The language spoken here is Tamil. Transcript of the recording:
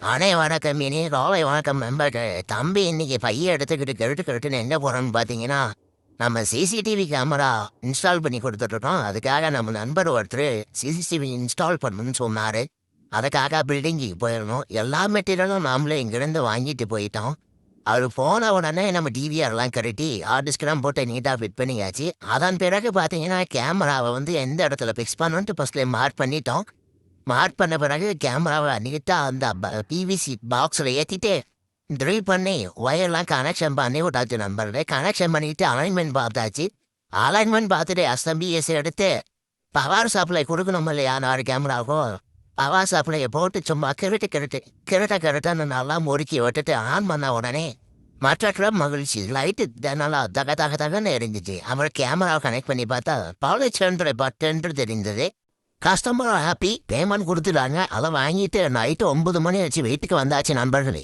வணக்கம் இனி காலை வணக்கம் நண்பர்கள். தம்பி இன்னைக்கு பைய எடுத்துக்கிட்டு கெடுத்துக்கிட்டுன்னு எங்கே போகிறோன்னு பார்த்தீங்கன்னா, நம்ம சிசிடிவி கேமரா இன்ஸ்டால் பண்ணி கொடுத்துட்ருக்கோம். அதுக்காக நம்ம நண்பர் ஒருத்தர் சிசிடிவி இன்ஸ்டால் பண்ணணும்னு சொன்னார். அதுக்காக பில்டிங்குக்கு போயிடணும். எல்லா மெட்டீரியலும் நாமளே இங்கேருந்து வாங்கிட்டு போயிட்டோம். அவர் போன உடனே நம்ம டிவிஆர்லாம் கரெக்டி ஹார்ட் போட்டு நீட்டாக ஃபிட் பண்ணியாச்சு. அதன் பிறகு பார்த்தீங்கன்னா கேமராவை வந்து எந்த இடத்துல ஃபிக்ஸ் பண்ணணுன்ட்டு ஃபஸ்ட்லேயே மார்க் பண்ணிட்டோம். மார்க் பண்ண பிறகு கேமராவை நீட்டாக அந்த பிவிசி பாக்ஸில் ஏற்றிட்டு ட்ரில் பண்ணி ஒயர்லாம் கனெக்ஷன் பண்ணி விட்டாச்சு நண்பர்களே. கனெக்ஷன் பண்ணிவிட்டு அலைன்மெண்ட் பார்த்தாச்சு. அலைன்மெண்ட் பார்த்துட்டு எஸ்எம்பிஎஸ் எடுத்து பவர் சப்ளை கொடுக்கணும் இல்லையா 4 கேமராவுக்கும். பவர் சப்ளையை போட்டு சும்மா கிரட்டன்னு நல்லா முறுக்கி விட்டுட்டு ஆன் பண்ண உடனே மற்ற மகிழ்ச்சி லைட்டு நல்லா தகன்னு எரிஞ்சிச்சு. அப்புறம் கேமராவை கனெக்ட் பண்ணி பார்த்தா பாலிச்சென்ற பட்டன் தெரிஞ்சது. கஸ்டமர் ஹாப்பி, பேமெண்ட் கொடுத்துட்டாங்க. அதை வாங்கிட்டு நைட்டு 9 மணி ஆச்சு வீட்டுக்கு வந்தாச்சு நண்பர்களே.